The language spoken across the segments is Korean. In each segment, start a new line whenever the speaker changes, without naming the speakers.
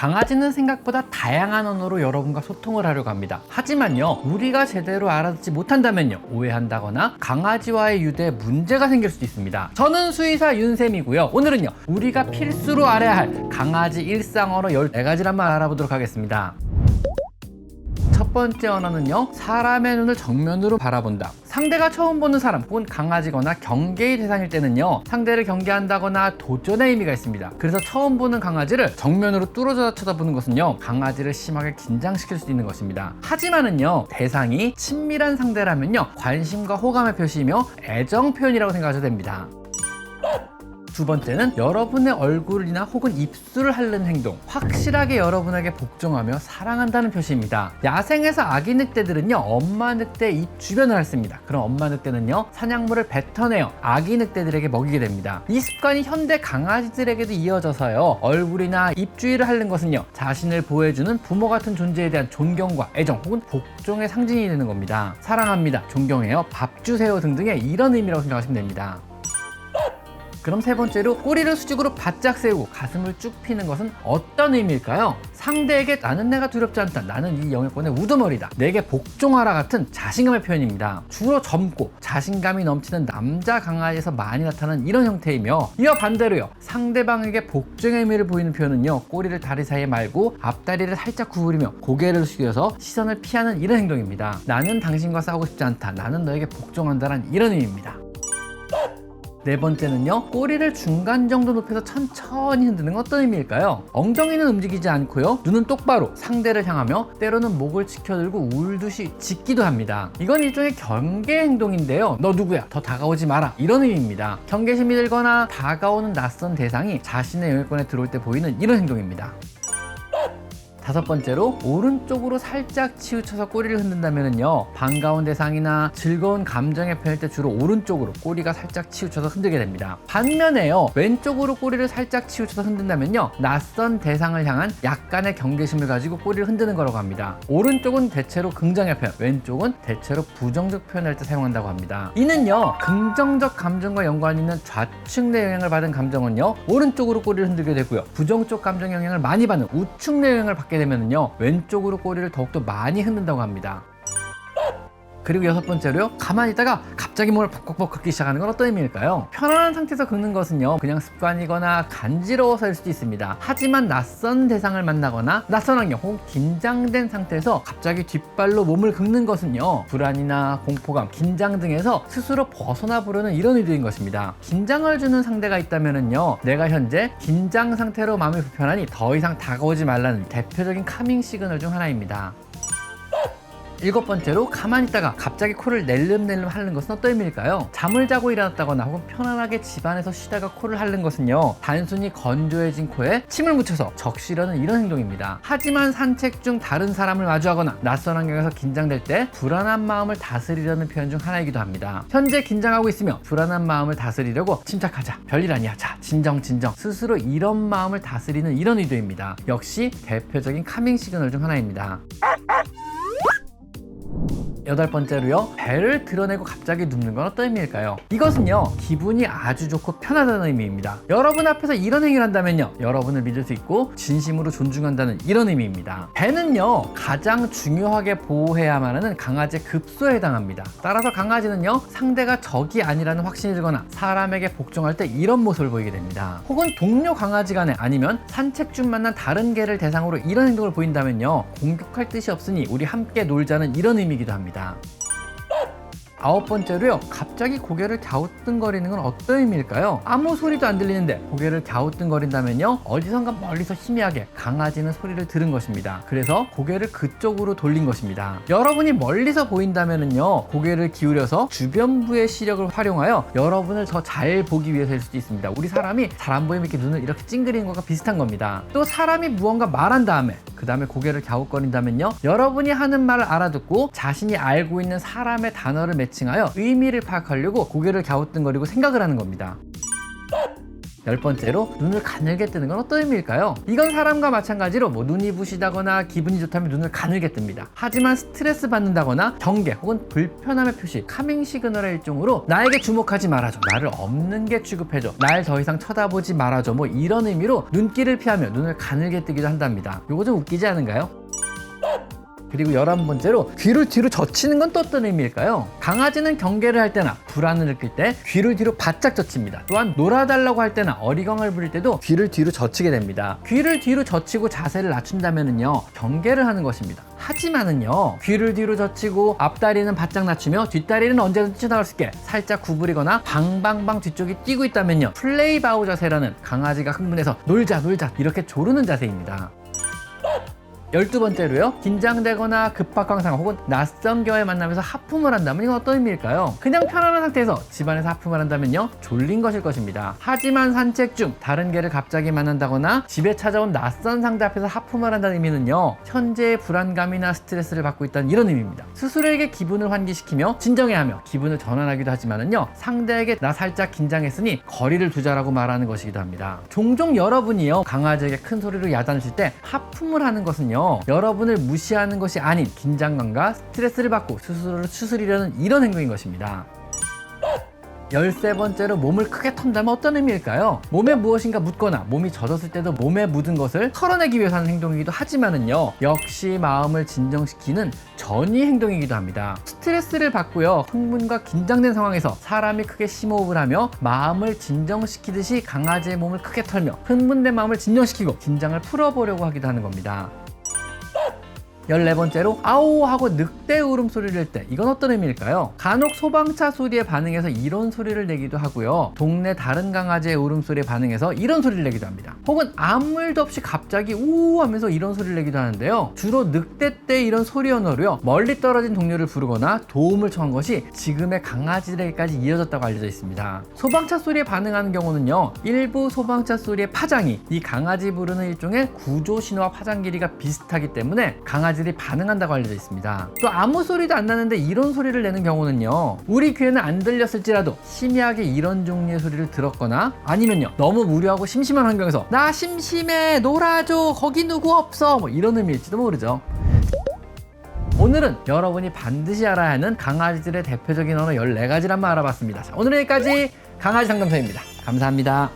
강아지는 생각보다 다양한 언어로 여러분과 소통을 하려고 합니다. 하지만요, 우리가 제대로 알아듣지 못한다면요, 오해한다거나 강아지와의 유대에 문제가 생길 수도 있습니다. 저는 수의사 윤쌤이고요. 오늘은요, 우리가 필수로 알아야 할 강아지 일상 언어 14가지를 한번 알아보도록 하겠습니다. 첫 번째 언어는요, 사람의 눈을 정면으로 바라본다. 상대가 처음 보는 사람 혹은 강아지거나 경계의 대상일 때는요, 상대를 경계한다거나 도전의 의미가 있습니다. 그래서 처음 보는 강아지를 정면으로 뚫어져 쳐다보는 것은요, 강아지를 심하게 긴장시킬 수 있는 것입니다. 하지만은요, 대상이 친밀한 상대라면요, 관심과 호감의 표시이며 애정 표현이라고 생각하셔도 됩니다. 두 번째는 여러분의 얼굴이나 혹은 입술을 핥는 행동, 확실하게 여러분에게 복종하며 사랑한다는 표시입니다. 야생에서 아기 늑대들은요, 엄마 늑대 입 주변을 핥습니다. 그럼 엄마 늑대는요, 사냥물을 뱉어내어 아기 늑대들에게 먹이게 됩니다. 이 습관이 현대 강아지들에게도 이어져서요, 얼굴이나 입 주위를 핥는 것은요, 자신을 보호해주는 부모 같은 존재에 대한 존경과 애정 혹은 복종의 상징이 되는 겁니다. 사랑합니다, 존경해요, 밥 주세요 등등의 이런 의미라고 생각하시면 됩니다. 그럼 세 번째로, 꼬리를 수직으로 바짝 세우고 가슴을 쭉 피는 것은 어떤 의미일까요? 상대에게 나는 내가 두렵지 않다, 나는 이 영역권의 우두머리다, 내게 복종하라 같은 자신감의 표현입니다. 주로 젊고 자신감이 넘치는 남자 강아지에서 많이 나타나는 이런 형태이며, 이와 반대로요, 상대방에게 복종의 의미를 보이는 표현은요, 꼬리를 다리 사이에 말고 앞다리를 살짝 구부리며 고개를 숙여서 시선을 피하는 이런 행동입니다. 나는 당신과 싸우고 싶지 않다, 나는 너에게 복종한다는 이런 의미입니다. 네 번째는요, 꼬리를 중간 정도 높여서 천천히 흔드는 건 어떤 의미일까요? 엉덩이는 움직이지 않고요, 눈은 똑바로 상대를 향하며 때로는 목을 치켜들고 울듯이 짖기도 합니다. 이건 일종의 경계 행동인데요, 너 누구야? 더 다가오지 마라, 이런 의미입니다. 경계심이 들거나 다가오는 낯선 대상이 자신의 영역권에 들어올 때 보이는 이런 행동입니다. 다섯 번째로, 오른쪽으로 살짝 치우쳐서 꼬리를 흔든다면요, 반가운 대상이나 즐거운 감정에 표현할 때 주로 오른쪽으로 꼬리가 살짝 치우쳐서 흔들게 됩니다. 반면에요, 왼쪽으로 꼬리를 살짝 치우쳐서 흔든다면요, 낯선 대상을 향한 약간의 경계심을 가지고 꼬리를 흔드는 거라고 합니다. 오른쪽은 대체로 긍정의 표현, 왼쪽은 대체로 부정적 표현할 때 사용한다고 합니다. 이는요, 긍정적 감정과 연관이 있는 좌측내 영향을 받은 감정은요, 오른쪽으로 꼬리를 흔들게 되고요, 부정적 감정 영향을 많이 받는 우측내 영향을 받게 되면요, 왼쪽으로 꼬리를 더욱더 많이 흔든다고 합니다. 그리고 여섯 번째로요, 가만히 있다가 갑자기 몸을 벅벅벅 긁기 시작하는 건 어떤 의미일까요? 편안한 상태에서 긁는 것은요, 그냥 습관이거나 간지러워서일 수도 있습니다. 하지만 낯선 대상을 만나거나 낯선 환경 혹은 긴장된 상태에서 갑자기 뒷발로 몸을 긁는 것은요, 불안이나 공포감, 긴장 등에서 스스로 벗어나 보려는 이런 의도인 것입니다. 긴장을 주는 상대가 있다면요, 내가 현재 긴장 상태로 마음이 불편하니 더 이상 다가오지 말라는 대표적인 카밍 시그널 중 하나입니다. 일곱 번째로, 가만히 있다가 갑자기 코를 낼름낼름 핥는 것은 어떤 의미일까요? 잠을 자고 일어났다거나 혹은 편안하게 집안에서 쉬다가 코를 핥는 것은요, 단순히 건조해진 코에 침을 묻혀서 적시려는 이런 행동입니다. 하지만 산책 중 다른 사람을 마주하거나 낯선 환경에서 긴장될 때 불안한 마음을 다스리려는 표현 중 하나이기도 합니다. 현재 긴장하고 있으며 불안한 마음을 다스리려고 침착하자, 별일 아니야, 자 진정 스스로 이런 마음을 다스리는 이런 의도입니다. 역시 대표적인 카밍 시그널 중 하나입니다. 여덟 번째로요, 배를 드러내고 갑자기 눕는 건 어떤 의미일까요? 이것은요, 기분이 아주 좋고 편하다는 의미입니다. 여러분 앞에서 이런 행위를 한다면요, 여러분을 믿을 수 있고 진심으로 존중한다는 이런 의미입니다. 배는요, 가장 중요하게 보호해야만 하는 강아지의 급소에 해당합니다. 따라서 강아지는요, 상대가 적이 아니라는 확신이 들거나 사람에게 복종할 때 이런 모습을 보이게 됩니다. 혹은 동료 강아지 간에, 아니면 산책 중 만난 다른 개를 대상으로 이런 행동을 보인다면요, 공격할 뜻이 없으니 우리 함께 놀자는 이런 의미이기도 합니다. 아홉 번째로요, 갑자기 고개를 갸우뚱거리는 건 어떤 의미일까요? 아무 소리도 안 들리는데 고개를 갸우뚱거린다면요, 어디선가 멀리서 희미하게 강아지는 소리를 들은 것입니다. 그래서 고개를 그쪽으로 돌린 것입니다. 여러분이 멀리서 보인다면요, 고개를 기울여서 주변부의 시력을 활용하여 여러분을 더 잘 보기 위해서일 수도 있습니다. 우리 사람이 잘 안 보이면 이렇게 눈을 이렇게 찡그리는 것과 비슷한 겁니다. 또 사람이 무언가 말한 다음에 그 다음에 고개를 갸웃거린다면요, 여러분이 하는 말을 알아듣고 자신이 알고 있는 사람의 단어를 매칭하여 의미를 파악하려고 고개를 갸우뚱거리고 생각을 하는 겁니다. 10번째로 눈을 가늘게 뜨는 건 어떤 의미일까요? 이건 사람과 마찬가지로 눈이 부시다거나 기분이 좋다면 눈을 가늘게 뜹니다. 하지만 스트레스 받는다거나 경계 혹은 불편함의 표시, 카밍 시그널의 일종으로 나에게 주목하지 말아줘, 나를 없는 게 취급해줘, 날 더 이상 쳐다보지 말아줘, 이런 의미로 눈길을 피하며 눈을 가늘게 뜨기도 한답니다. 요거 좀 웃기지 않은가요? 그리고 11번째로 귀를 뒤로 젖히는 건 또 어떤 의미일까요? 강아지는 경계를 할 때나 불안을 느낄 때 귀를 뒤로 바짝 젖힙니다. 또한 놀아달라고 할 때나 어리광을 부릴 때도 귀를 뒤로 젖히게 됩니다. 귀를 뒤로 젖히고 자세를 낮춘다면은요, 경계를 하는 것입니다. 하지만은요, 귀를 뒤로 젖히고 앞다리는 바짝 낮추며 뒷다리는 언제든지 튀어나올 수 있게 살짝 구부리거나 방방방 뒤쪽이 뛰고 있다면요, 플레이 바우 자세라는 강아지가 흥분해서 놀자 이렇게 조르는 자세입니다. 12번째로요, 긴장되거나 급박한 상황 혹은 낯선 겨의 만남에서 하품을 한다면 이건 어떤 의미일까요? 그냥 편안한 상태에서 집안에서 하품을 한다면요, 졸린 것일 것입니다. 하지만 산책 중 다른 개를 갑자기 만난다거나 집에 찾아온 낯선 상대 앞에서 하품을 한다는 의미는요, 현재의 불안감이나 스트레스를 받고 있다는 이런 의미입니다. 스스로에게 기분을 환기시키며 진정해야 하며 기분을 전환하기도 하지만은요, 상대에게 나 살짝 긴장했으니 거리를 두자라고 말하는 것이기도 합니다. 종종 여러분이요, 강아지에게 큰 소리로 야단을 칠 때 하품을 하는 것은요, 여러분을 무시하는 것이 아닌 긴장감과 스트레스를 받고 스스로를 추스리려는 이런 행동인 것입니다. 13번째로 몸을 크게 턴다면 어떤 의미일까요? 몸에 무엇인가 묻거나 몸이 젖었을 때도 몸에 묻은 것을 털어내기 위해서 하는 행동이기도 하지만은요, 역시 마음을 진정시키는 전이 행동이기도 합니다. 스트레스를 받고요, 흥분과 긴장된 상황에서 사람이 크게 심호흡을 하며 마음을 진정시키듯이 강아지의 몸을 크게 털며 흥분된 마음을 진정시키고 긴장을 풀어보려고 하기도 하는 겁니다. 14번째로 아오 하고 늑대 울음소리를 낼 때, 이건 어떤 의미일까요? 간혹 소방차 소리에 반응해서 이런 소리를 내기도 하고요, 동네 다른 강아지의 울음소리에 반응해서 이런 소리를 내기도 합니다. 혹은 아무 일도 없이 갑자기 우우 하면서 이런 소리를 내기도 하는데요, 주로 늑대 때 이런 소리 언어로요, 멀리 떨어진 동료를 부르거나 도움을 청한 것이 지금의 강아지들에게까지 이어졌다고 알려져 있습니다. 소방차 소리에 반응하는 경우는요, 일부 소방차 소리의 파장이 이 강아지 부르는 일종의 구조 신호와 파장 길이가 비슷하기 때문에 강아지들이 반응한다고 알려져 있습니다. 또 아무 소리도 안 나는데 이런 소리를 내는 경우는요, 우리 귀에는 안 들렸을지라도 희미하게 이런 종류의 소리를 들었거나 아니면요, 너무 무료하고 심심한 환경에서 나 심심해 놀아줘 거기 누구 없어 이런 의미일지도 모르죠. 오늘은 여러분이 반드시 알아야 하는 강아지들의 대표적인 언어 14가지를 한번 알아봤습니다. 자, 오늘은 여기까지 강아지 상담소입니다. 감사합니다.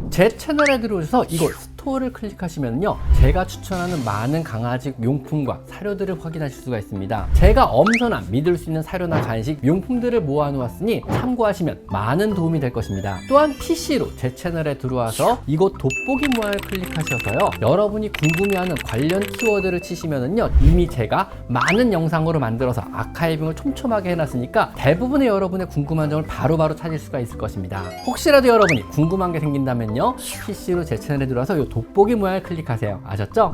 제 채널에 들어오셔서 이곳 스토어를 클릭하시면요, 제가 추천하는 많은 강아지 용품과 사료들을 확인하실 수가 있습니다. 제가 엄선한 믿을 수 있는 사료나 간식, 용품들을 모아놓았으니 참고하시면 많은 도움이 될 것입니다. 또한 PC로 제 채널에 들어와서 이곳 돋보기 모양을 클릭하셔서요, 여러분이 궁금해하는 관련 키워드를 치시면은요, 이미 제가 많은 영상으로 만들어서 아카이빙을 촘촘하게 해놨으니까 대부분의 여러분의 궁금한 점을 바로바로 찾을 수가 있을 것입니다. 혹시라도 여러분이 궁금한 게 생긴다면요, PC로 제 채널에 들어와서 이 돋보기 모양을 클릭하세요. 아셨죠?